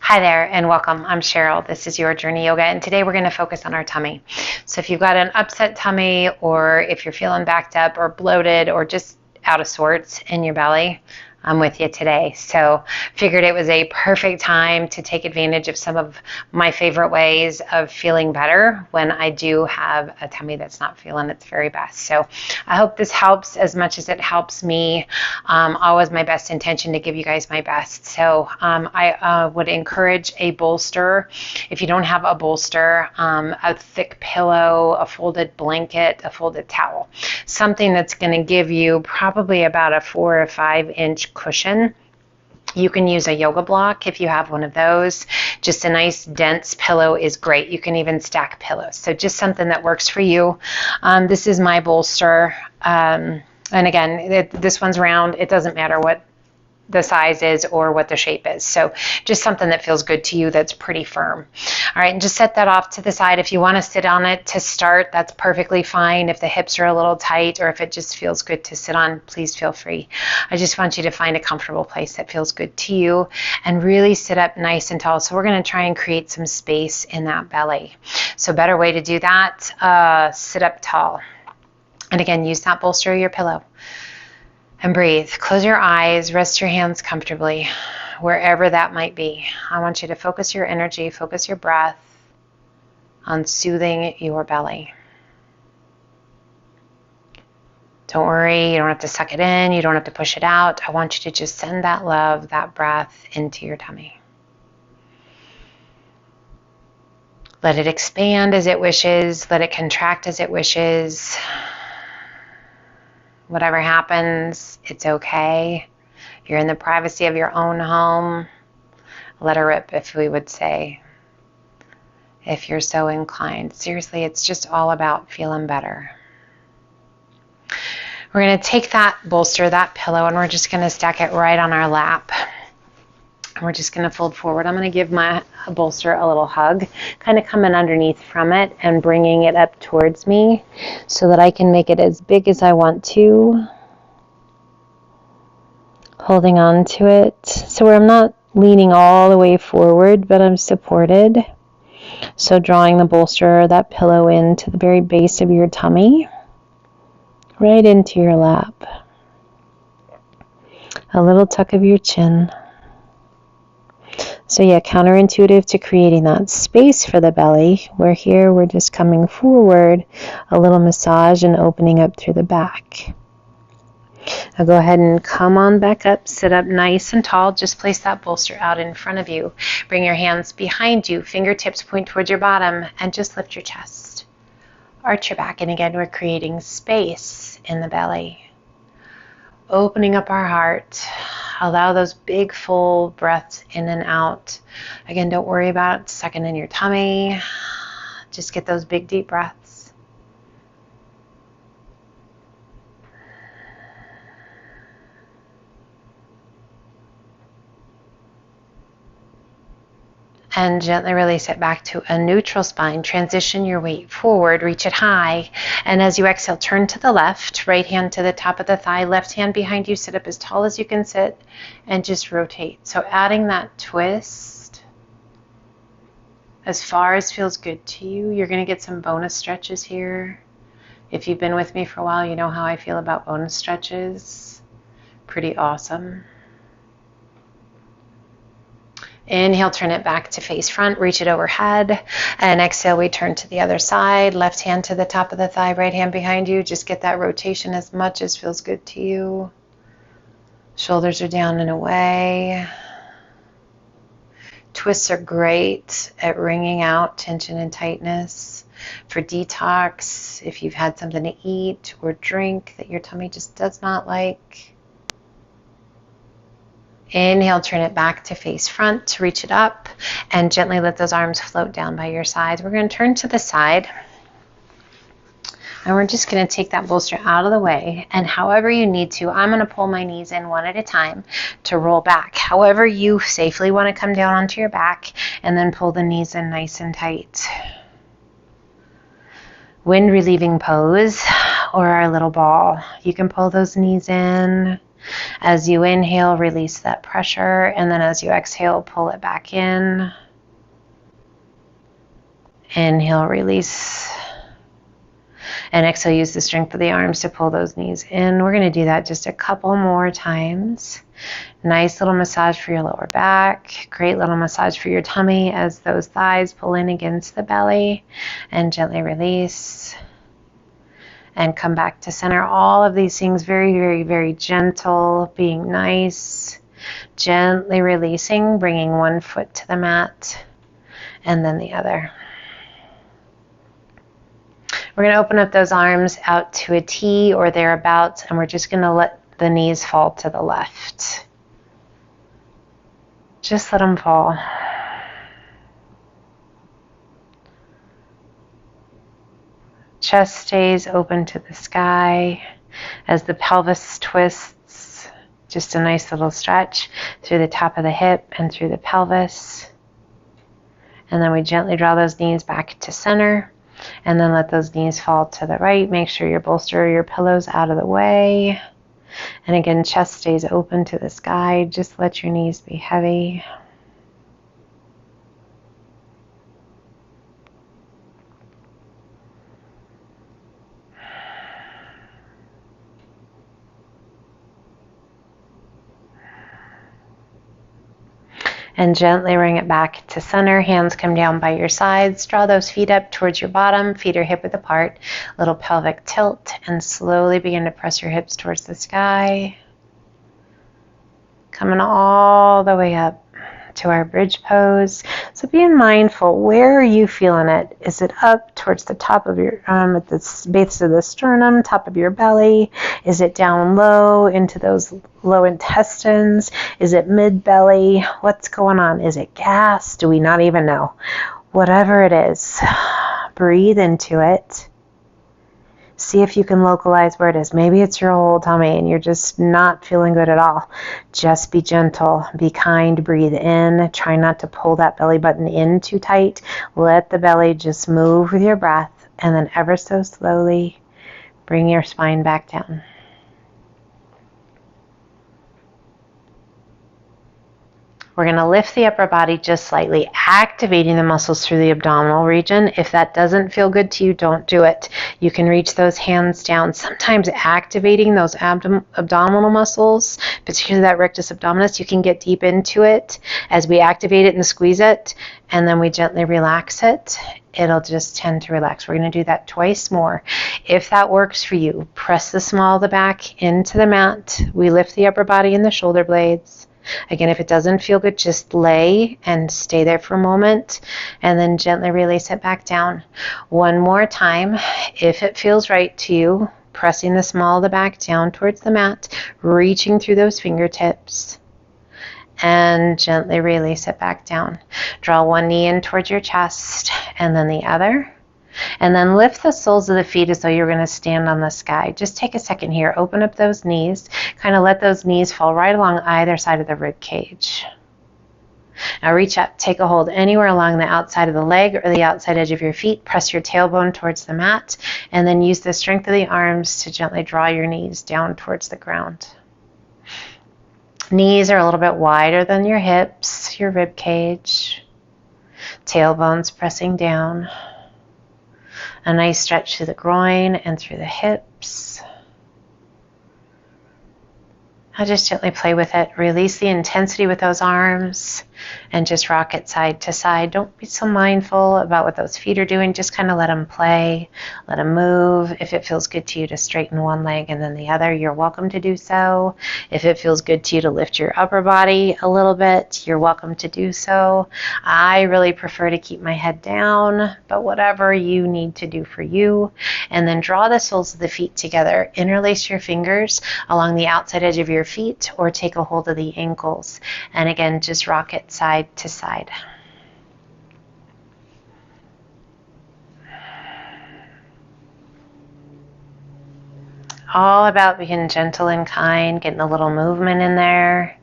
Hi there and welcome. I'm Cheryl. This is Your Journey Yoga, and today we're going to focus on our tummy. So if you've got an upset tummy, or if you're feeling backed up or bloated or just out of sorts in your belly, I'm with you today. So figured it was a perfect time to take advantage of some of my favorite ways of feeling better when I do have a tummy that's not feeling its very best. So I hope this helps as much as it helps me. Always my best intention to give you guys my best. So I would encourage a bolster. If you don't have a bolster, a thick pillow, a folded blanket, a folded towel, something that's going to give you probably about a 4 or 5 inch cushion. You can use a yoga block if you have one of those. Just a nice dense pillow is great. You can even stack pillows. So just something that works for you. This is my bolster. And again, this one's round. It doesn't matter what the size is or what the shape is. So just something that feels good to you that's pretty firm. All right, and just set that off to the side. If you want to sit on it to start, that's perfectly fine. If the hips are a little tight or if it just feels good to sit on, please feel free. I just want you to find a comfortable place that feels good to you and really sit up nice and tall. So we're going to try and create some space in that belly. So better way to do that, sit up tall. And again, use that bolster or your pillow. And breathe. Close your eyes, rest your hands comfortably, wherever that might be. I want you to focus your energy, focus your breath on soothing your belly. Don't worry, you don't have to suck it in, you don't have to push it out. I want you to just send that love, that breath into your tummy. Let it expand as it wishes, let it contract as it wishes. Whatever happens, it's okay. You're in the privacy of your own home. Let her rip, if we would say, if you're so inclined. Seriously, it's just all about feeling better. We're going to take that bolster, that pillow, and we're just going to stack it right on our lap. And we're just going to fold forward. I'm going to give my bolster a little hug, kind of coming underneath from it and bringing it up towards me so that I can make it as big as I want to. Holding on to it. So where I'm not leaning all the way forward, but I'm supported. So drawing the bolster, that pillow into the very base of your tummy, right into your lap. A little tuck of your chin. So yeah, counterintuitive to creating that space for the belly, where here we're just coming forward, a little massage and opening up through the back. Now go ahead and come on back up, sit up nice and tall, just place that bolster out in front of you. Bring your hands behind you, fingertips point towards your bottom, and just lift your chest. Arch your back, and again, we're creating space in the belly. Opening up our heart. Allow those big, full breaths in and out. Again, don't worry about sucking in your tummy. Just get those big, deep breaths. And gently release it back to a neutral spine. Transition your weight forward, reach it high. And as you exhale, turn to the left, right hand to the top of the thigh, left hand behind you, sit up as tall as you can sit, and just rotate. So adding that twist as far as feels good to you. You're going to get some bonus stretches here. If you've been with me for a while, you know how I feel about bonus stretches. Pretty awesome. Inhale, turn it back to face front, reach it overhead, and exhale, we turn to the other side, left hand to the top of the thigh, right hand behind you. Just get that rotation as much as feels good to you. Shoulders are down and away. Twists are great at wringing out tension and tightness. For detox, if you've had something to eat or drink that your tummy just does not like. Inhale, turn it back to face front, reach it up, and gently let those arms float down by your sides. We're going to turn to the side, and we're just going to take that bolster out of the way, and however you need to, I'm going to pull my knees in one at a time to roll back. However you safely want to come down onto your back, and then pull the knees in nice and tight. Wind relieving pose, or our little ball. You can pull those knees in. As you inhale, release that pressure, and then as you exhale, pull it back in. Inhale, release. And exhale, use the strength of the arms to pull those knees in. We're going to do that just a couple more times. Nice little massage for your lower back. Great little massage for your tummy as those thighs pull in against the belly. And gently release. And come back to center. All of these things very, very, very gentle, being nice. Gently releasing, bringing one foot to the mat and then the other. We're going to open up those arms out to a T or thereabouts, and we're just going to let the knees fall to the left. Just let them fall. Chest stays open to the sky as the pelvis twists. Just a nice little stretch through the top of the hip and through the pelvis. And then we gently draw those knees back to center. And then let those knees fall to the right. Make sure your bolster or your pillow's out of the way. And again, chest stays open to the sky. Just let your knees be heavy. And gently bring it back to center. Hands come down by your sides. Draw those feet up towards your bottom. Feet are hip width apart. Little pelvic tilt. And slowly begin to press your hips towards the sky. Coming all the way up to our bridge pose. So being mindful, where are you feeling it? Is it up towards the top of your, at the base of the sternum, top of your belly? Is it down low into those low intestines? Is it mid-belly? What's going on? Is it gas? Do we not even know? Whatever it is, breathe into it. See if you can localize where it is. Maybe it's your whole tummy and you're just not feeling good at all. Just be gentle, be kind, breathe in. Try not to pull that belly button in too tight. Let the belly just move with your breath, and then ever so slowly bring your spine back down. We're going to lift the upper body just slightly, activating the muscles through the abdominal region. If that doesn't feel good to you, don't do it. You can reach those hands down. Sometimes activating those abdominal muscles, particularly that rectus abdominis, you can get deep into it as we activate it and squeeze it, and then we gently relax it. It'll just tend to relax. We're going to do that twice more. If that works for you, press the small of the back into the mat. We lift the upper body and the shoulder blades. Again, if it doesn't feel good, just lay and stay there for a moment and then gently release it back down. One more time. If it feels right to you, pressing the small of the back down towards the mat, reaching through those fingertips, and gently release it back down. Draw one knee in towards your chest and then the other. And then lift the soles of the feet as though you're going to stand on the sky. Just take a second here. Open up those knees. Kind of let those knees fall right along either side of the rib cage. Now reach up. Take a hold anywhere along the outside of the leg or the outside edge of your feet. Press your tailbone towards the mat. And then use the strength of the arms to gently draw your knees down towards the ground. Knees are a little bit wider than your hips, your rib cage. Tailbone's pressing down. A nice stretch through the groin and through the hips. I'll just gently play with it. Release the intensity with those arms and just rock it side to side. Don't be so mindful about what those feet are doing. Just kind of let them play, let them move. If it feels good to you to straighten one leg and then the other, you're welcome to do so. If it feels good to you to lift your upper body a little bit, you're welcome to do so. I really prefer to keep my head down, but whatever you need to do for you. And then draw the soles of the feet together. Interlace your fingers along the outside edge of your feet or take a hold of the ankles. And again, just rock it side to side. All about being gentle and kind, getting a little movement in there.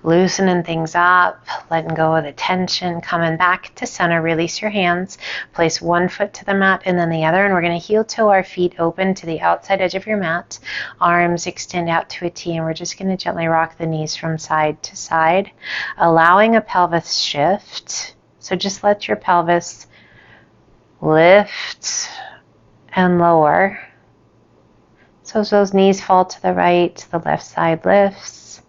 Loosening things up, letting go of the tension, coming back to center. Release your hands. Place one foot to the mat and then the other. And we're going to heel toe our feet open to the outside edge of your mat. Arms extend out to a T, and we're just going to gently rock the knees from side to side, allowing a pelvis shift. So just let your pelvis lift and lower. So as those knees fall to the right, the left side lifts.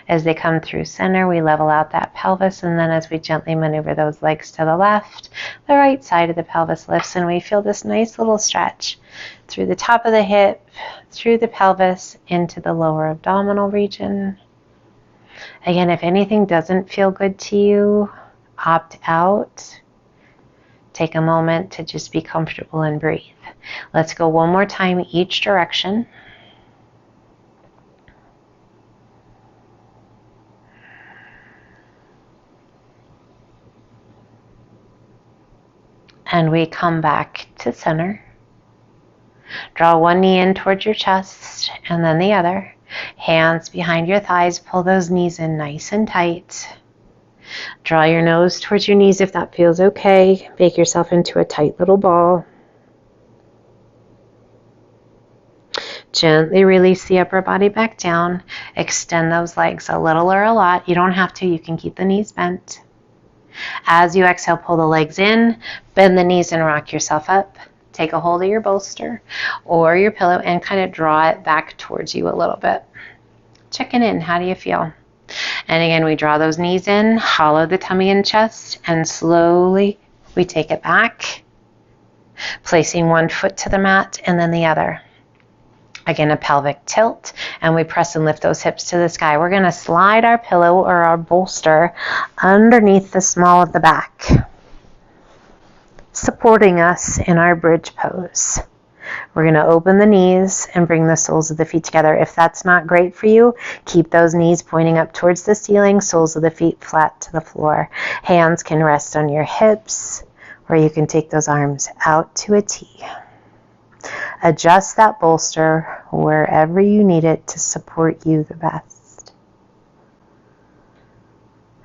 As they come through center, we level out that pelvis, and then as we gently maneuver those legs to the left, the right side of the pelvis lifts, and we feel this nice little stretch through the top of the hip, through the pelvis, into the lower abdominal region. Again, if anything doesn't feel good to you, opt out. Take a moment to just be comfortable and breathe. Let's go one more time each direction. And we come back to center. Draw one knee in towards your chest and then the other. Hands behind your thighs. Pull those knees in nice and tight. Draw your nose towards your knees if that feels okay. Make yourself into a tight little ball. Gently release the upper body back down. Extend those legs a little or a lot. You don't have to. You can keep the knees bent. As you exhale, pull the legs in, bend the knees and rock yourself up. Take a hold of your bolster or your pillow and kind of draw it back towards you a little bit. Checking in. How do you feel? And again, we draw those knees in, hollow the tummy and chest, and slowly we take it back, placing one foot to the mat and then the other. Again, a pelvic tilt, and we press and lift those hips to the sky. We're going to slide our pillow or our bolster underneath the small of the back, supporting us in our bridge pose. We're going to open the knees and bring the soles of the feet together. If that's not great for you, keep those knees pointing up towards the ceiling, soles of the feet flat to the floor. Hands can rest on your hips, or you can take those arms out to a T. Adjust that bolster wherever you need it to support you the best.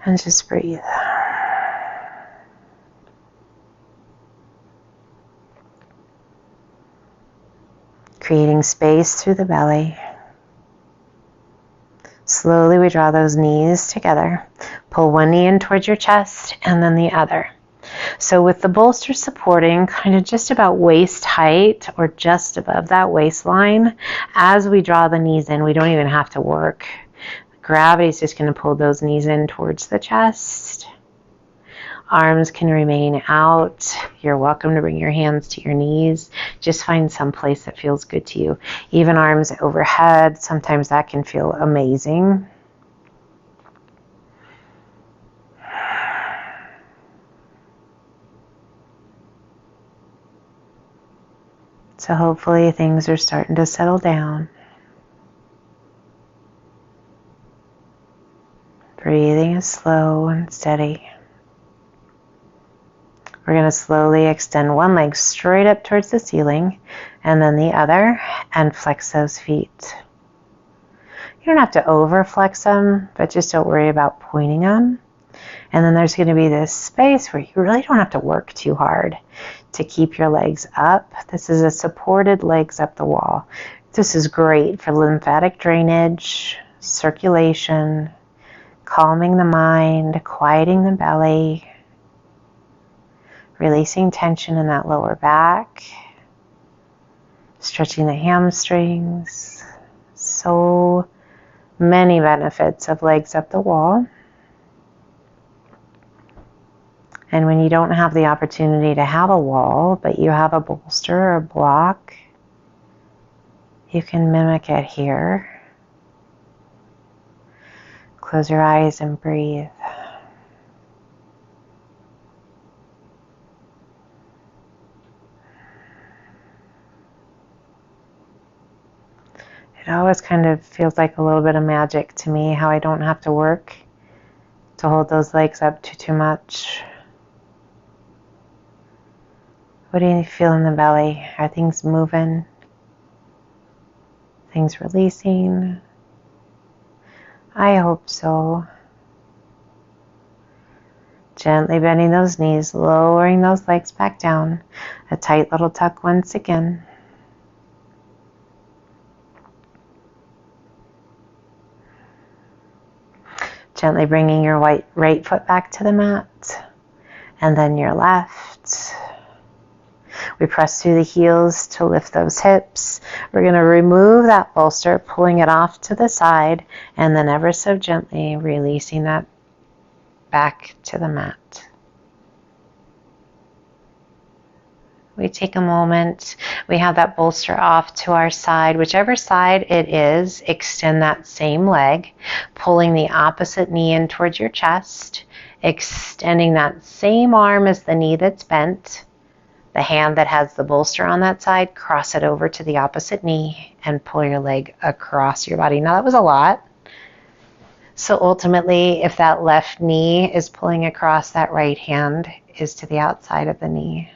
And just breathe. Creating space through the belly. Slowly we draw those knees together. Pull one knee in towards your chest and then the other. So with the bolster supporting kind of just about waist height or just above that waistline, as we draw the knees in, we don't even have to work. Gravity is just going to pull those knees in towards the chest. Arms can remain out. You're welcome to bring your hands to your knees. Just find some place that feels good to you. Even arms overhead, sometimes that can feel amazing. So hopefully things are starting to settle down. Breathing is slow and steady. We're going to slowly extend one leg straight up towards the ceiling and then the other, and flex those feet. You don't have to over flex them, but just don't worry about pointing them. And then there's going to be this space where you really don't have to work too hard to keep your legs up. This is a supported legs up the wall. This is great for lymphatic drainage, circulation, calming the mind, quieting the belly, releasing tension in that lower back, stretching the hamstrings. So many benefits of legs up the wall. And when you don't have the opportunity to have a wall, but you have a bolster or a block, you can mimic it here. Close your eyes and breathe. It always kind of feels like a little bit of magic to me, how I don't have to work to hold those legs up too much. What do you feel in the belly? Are things moving? Things releasing? I hope so. Gently bending those knees, lowering those legs back down. A tight little tuck once again. Gently bringing your right foot back to the mat, and then your left. We press through the heels to lift those hips. We're going to remove that bolster, pulling it off to the side, and then ever so gently releasing that back to the mat. We take a moment, we have that bolster off to our side, whichever side it is, extend that same leg, pulling the opposite knee in towards your chest, extending that same arm as the knee that's bent, the hand that has the bolster on that side, cross it over to the opposite knee and pull your leg across your body. Now that was a lot. So ultimately, if that left knee is pulling across, that right hand is to the outside of the knee.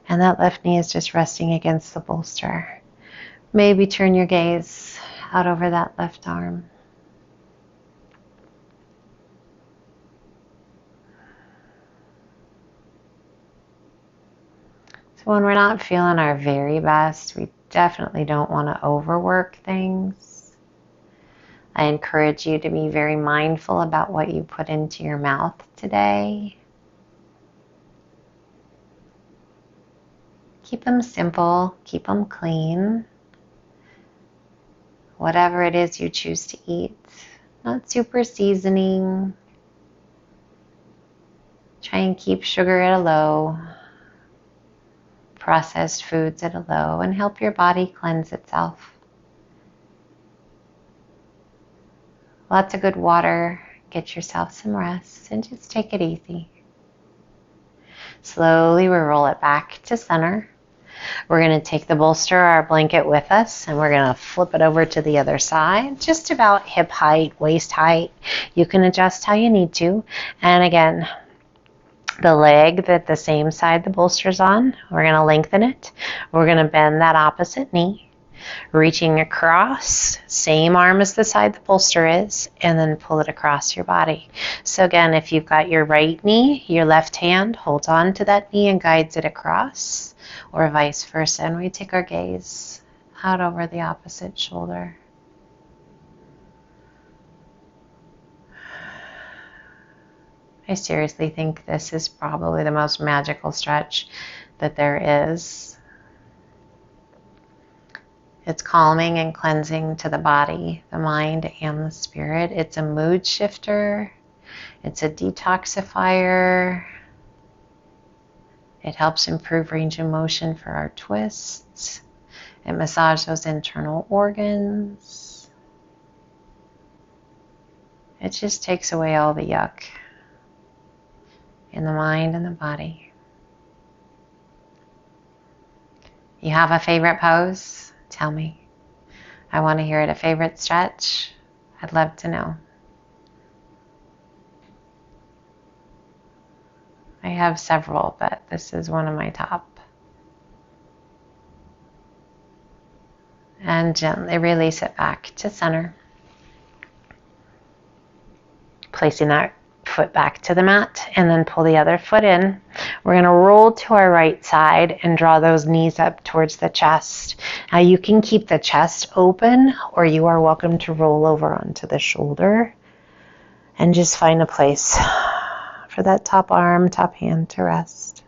And that left knee is just resting against the bolster. Maybe turn your gaze out over that left arm. So when we're not feeling our very best, we definitely don't want to overwork things. I encourage you to be very mindful about what you put into your mouth today. Keep them simple, keep them clean. Whatever it is you choose to eat, not super seasoning. Try and keep sugar at a low, processed foods at a low, and help your body cleanse itself. Lots of good water, get yourself some rest, and just take it easy. Slowly we roll it back to center. We're going to take the bolster, our blanket with us, and we're going to flip it over to the other side, just about hip height, waist height. You can adjust how you need to. And again, the leg that the same side the bolster's on, we're going to lengthen it. We're going to bend that opposite knee, reaching across, same arm as the side the bolster is, and then pull it across your body. So again, if you've got your right knee, your left hand holds on to that knee and guides it across, or vice versa. And we take our gaze out over the opposite shoulder. I seriously think this is probably the most magical stretch that there is. It's calming and cleansing to the body, the mind, and the spirit. It's a mood shifter. It's a detoxifier. It helps improve range of motion for our twists. It massages those internal organs. It just takes away all the yuck in the mind and the body. You have a favorite pose? Tell me. I want to hear it. A favorite stretch? I'd love to know. I have several, but this is one of my top. And gently release it back to center. Placing that foot back to the mat, and then pull the other foot in. We're going to roll to our right side and draw those knees up towards the chest. Now you can keep the chest open, or you are welcome to roll over onto the shoulder and just find a place for that top arm, top hand to rest.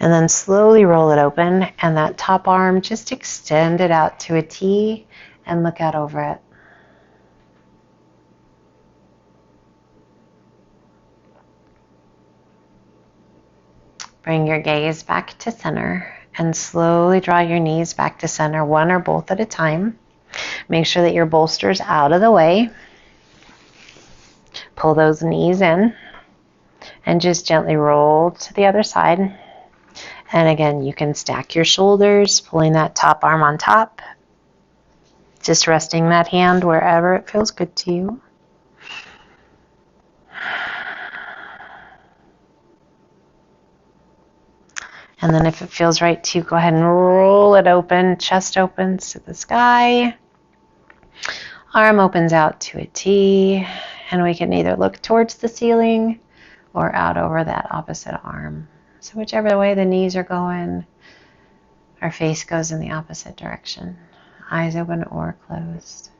And then slowly roll it open, and that top arm, just extend it out to a T and look out over it. Bring your gaze back to center and slowly draw your knees back to center, one or both at a time. Make sure that your bolster's out of the way. Pull those knees in and just gently roll to the other side. And again, you can stack your shoulders, pulling that top arm on top. Just resting that hand wherever it feels good to you. And then if it feels right to go ahead and roll it open, chest opens to the sky. Arm opens out to a T, and we can either look towards the ceiling or out over that opposite arm. So whichever way the knees are going, our face goes in the opposite direction. Eyes open or closed.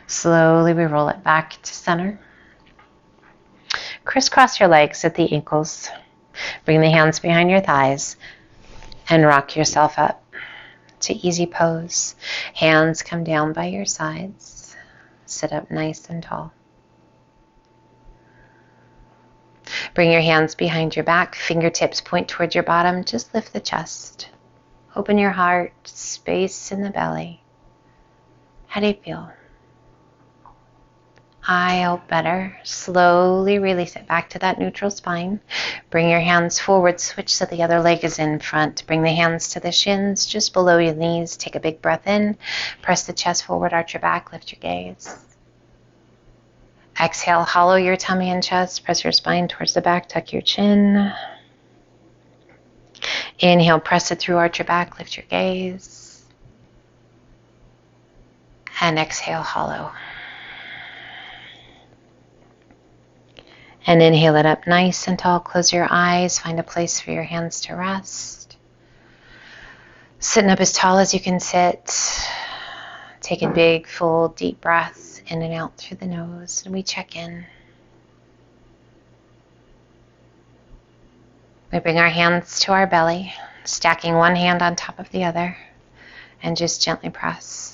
Slowly we roll it back to center. Crisscross your legs at the ankles. Bring the hands behind your thighs and rock yourself up to easy pose. Hands come down by your sides. Sit up nice and tall. Bring your hands behind your back. Fingertips point towards your bottom. Just lift the chest. Open your heart. Space in the belly. How do you feel? I hope better. Slowly release it back to that neutral spine. Bring your hands forward. Switch so the other leg is in front. Bring the hands to the shins, just below your knees. Take a big breath in. Press the chest forward, arch your back, lift your gaze. Exhale, hollow your tummy and chest. Press your spine towards the back, tuck your chin. Inhale, press it through, arch your back, lift your gaze. And exhale, hollow. And inhale it up nice and tall. Close your eyes. Find a place for your hands to rest. Sitting up as tall as you can sit. Take a big, full, deep breath in and out through the nose. And we check in. We bring our hands to our belly, stacking one hand on top of the other, and just gently press.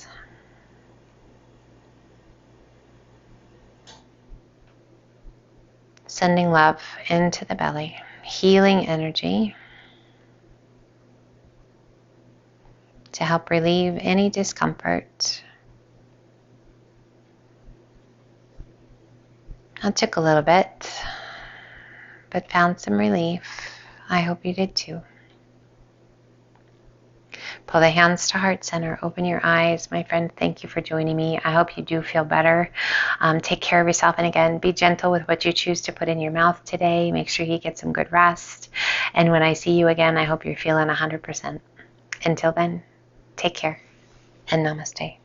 Sending love into the belly, healing energy to help relieve any discomfort. It took a little bit, but found some relief. I hope you did too. Pull the hands to heart center. Open your eyes. My friend, thank you for joining me. I hope you do feel better. Take care of yourself. And again, be gentle with what you choose to put in your mouth today. Make sure you get some good rest. And when I see you again, I hope you're feeling 100%. Until then, take care and namaste.